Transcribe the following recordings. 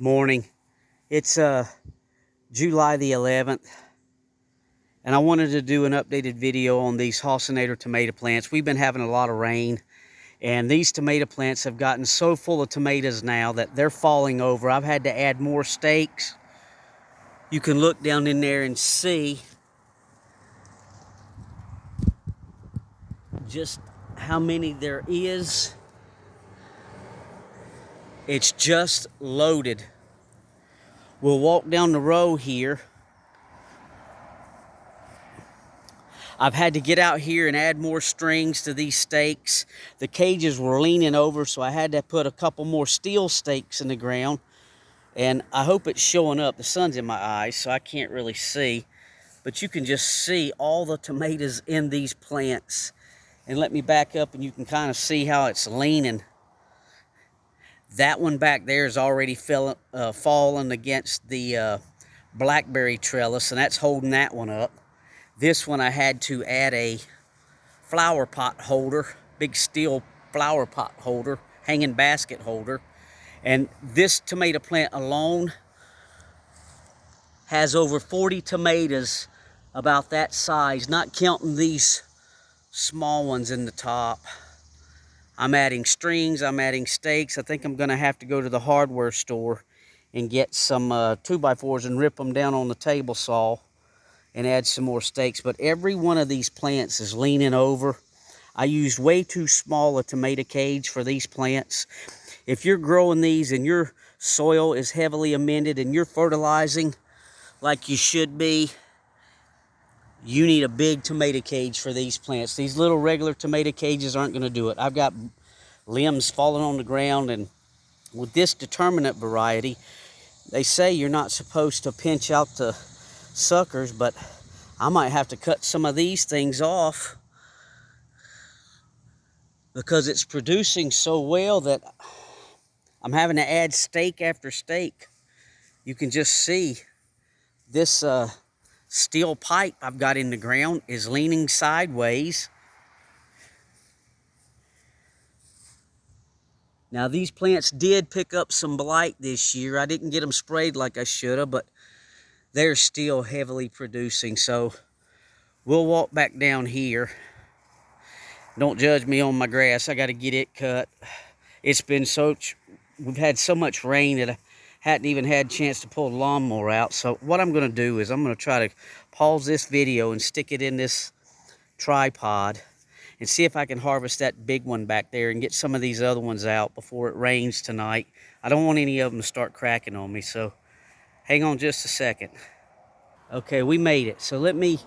Morning. It's July the 11th, and I wanted to do an updated video on these Hossinator tomato plants. We've been having a lot of rain, and these tomato plants have gotten so full of tomatoes now that they're falling over. I've had to add more stakes. You can look down in there and see just how many there is. It's just loaded. We'll walk down the row here. I've had to get out here and add more strings to these stakes. The cages were leaning over, so I had to put a couple more steel stakes in the ground. And I hope it's showing up. The sun's in my eyes, so I can't really see. But you can just see all the tomatoes in these plants. And let me back up and you can kind of see how it's leaning. That one back there is already fallen against the blackberry trellis, and that's holding that one up. This one I had to add a flower pot holder, big steel flower pot holder, hanging basket holder. And this tomato plant alone has over 40 tomatoes about that size, not counting these small ones in the top. I'm adding strings, I'm adding stakes. I think I'm gonna have to go to the hardware store and get some 2x4s and rip them down on the table saw and add some more stakes. But every one of these plants is leaning over. I used way too small a tomato cage for these plants. If you're growing these and your soil is heavily amended and you're fertilizing like you should be, you need a big tomato cage for these plants. These little regular tomato cages aren't going to do it. I've got limbs falling on the ground, and with this determinate variety, they say you're not supposed to pinch out the suckers, but I might have to cut some of these things off because it's producing so well that I'm having to add stake after stake. You can just see this steel pipe I've got in the ground is leaning sideways. Now these plants did pick up some blight this year. I didn't get them sprayed like I should have, but they're still heavily producing. So we'll walk back down here. Don't judge me on my grass. I got to get it cut. It's been we've had so much rain that I hadn't even had a chance to pull the lawnmower out. So what I'm going to do is I'm going to try to pause this video and stick it in this tripod and see if I can harvest that big one back there and get some of these other ones out before it rains tonight. I don't want any of them to start cracking on me, so hang on just a second. Okay, we made it. So let me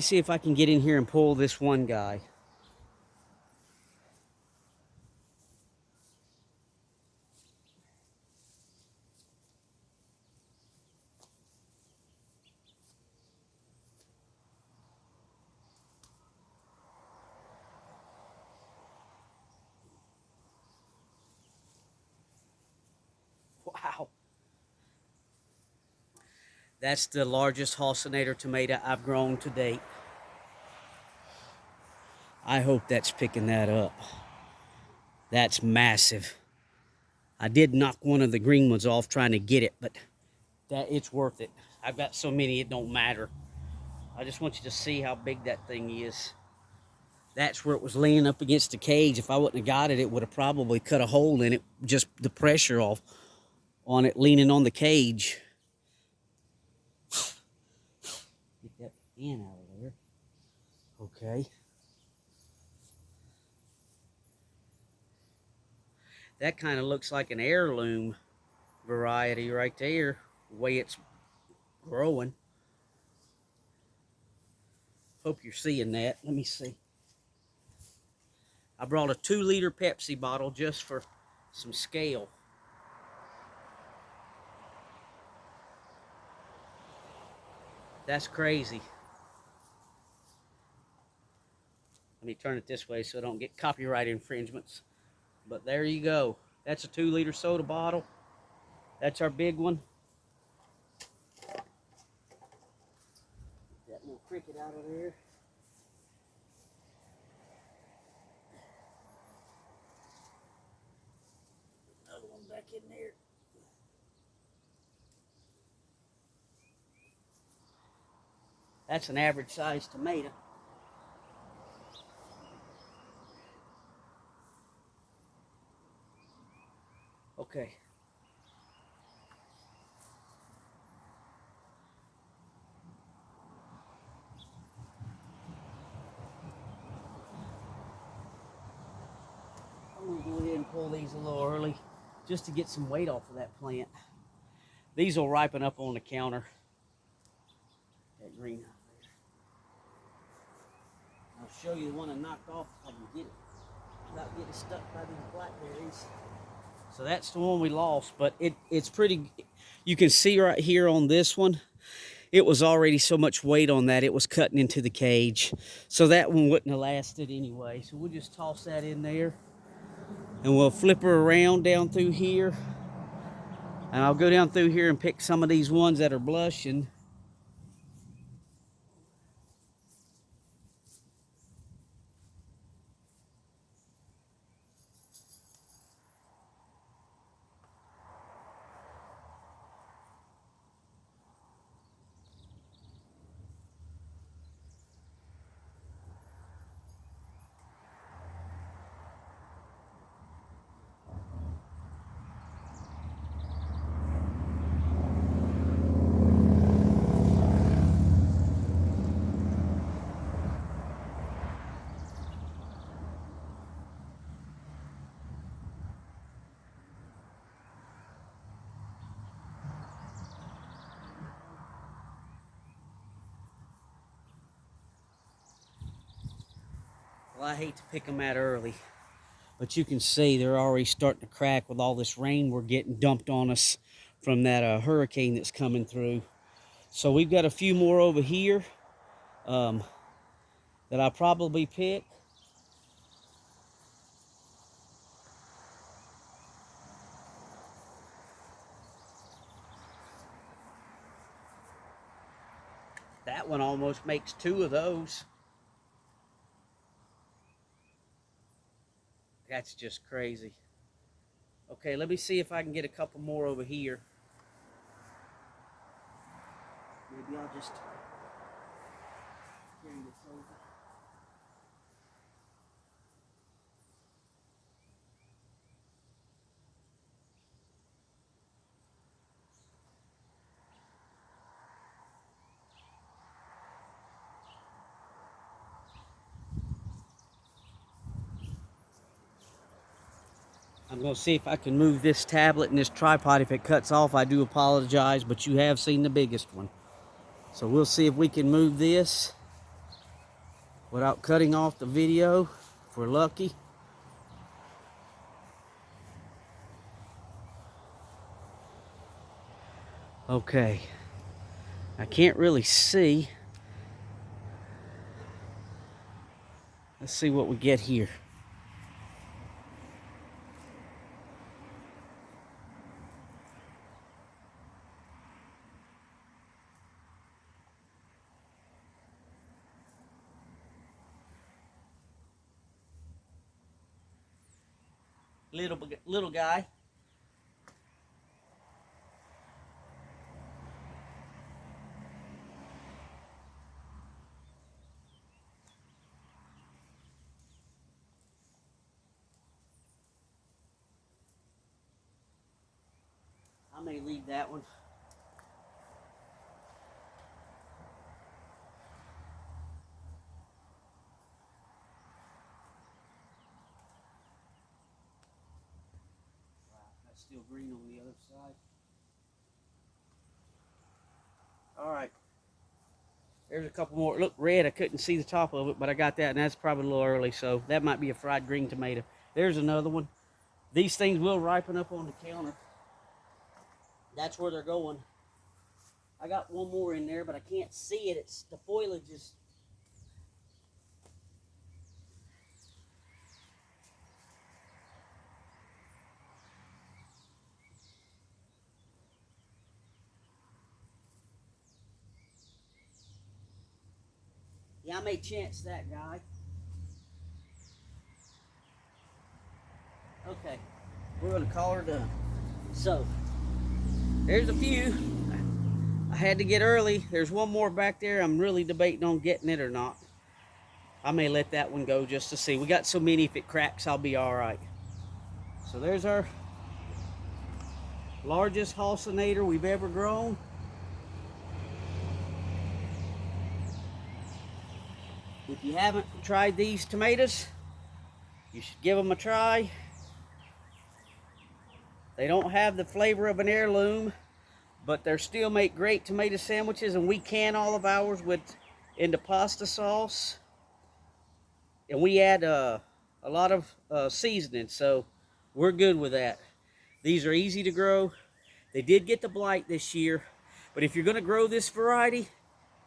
see if I can get in here and pull this one guy. Wow. That's the largest Hossinator tomato I've grown to date. I hope that's picking that up. That's massive. I did knock one of the green ones off trying to get it, but it's worth it. I've got so many it don't matter. I just want you to see how big that thing is. That's where it was leaning up against the cage. If I wouldn't have got it, it would have probably cut a hole in it, just the pressure off on it leaning on the cage. Get that fan out of there. Okay. That kind of looks like an heirloom variety right there, the way it's growing. Hope you're seeing that. Let me see. I brought a 2-liter Pepsi bottle just for some scale. That's crazy. Let me turn it this way so I don't get copyright infringements. But there you go. That's a 2-liter soda bottle. That's our big one. Get that little cricket out of there. Another one back in there. That's an average sized tomato. Okay. I'm going to go ahead and pull these a little early just to get some weight off of that plant. These will ripen up on the counter. That green out there. I'll show you the one I knocked off if I can get it without getting stuck by these blackberries. So that's the one we lost, but it's pretty, you can see right here on this one, it was already so much weight on that, it was cutting into the cage. So that one wouldn't have lasted anyway. So we'll just toss that in there and we'll flip her around down through here. And I'll go down through here and pick some of these ones that are blushing. Well, I hate to pick them out early, but you can see they're already starting to crack with all this rain we're getting dumped on us from that hurricane that's coming through. So we've got a few more over here that I'll probably pick. That one almost makes 2 of those. That's just crazy. Okay, let me see if I can get a couple more over here. Maybe I'll just carry this over. I'm going to see if I can move this tablet and this tripod. If it cuts off, I do apologize, but you have seen the biggest one. So we'll see if we can move this without cutting off the video, if we're lucky. Okay. I can't really see. Let's see what we get here. Little guy. I may leave that one. Wow, that's still green on the other side. All right. There's a couple more. Look, red. I couldn't see the top of it, but I got that, and that's probably a little early, so that might be a fried green tomato. There's another one. These things will ripen up on the counter. That's where they're going. I got one more in there, but I can't see it. It's the foliage is. Yeah, I may chance that guy. Okay, we're gonna call her done. So, there's a few. I had to get early. There's one more back there. I'm really debating on getting it or not. I may let that one go just to see. We got so many, if it cracks, I'll be all right. So there's our largest Hossinator we've ever grown. If you haven't tried these tomatoes, you should give them a try. They don't have the flavor of an heirloom, but they still make great tomato sandwiches, and we can all of ours into pasta sauce. And we add a lot of seasoning, so we're good with that. These are easy to grow. They did get the blight this year, but if you're going to grow this variety,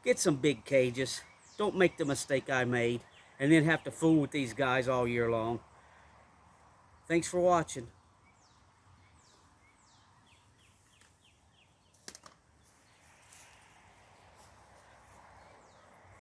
get some big cages. Don't make the mistake I made and then have to fool with these guys all year long. Thanks for watching.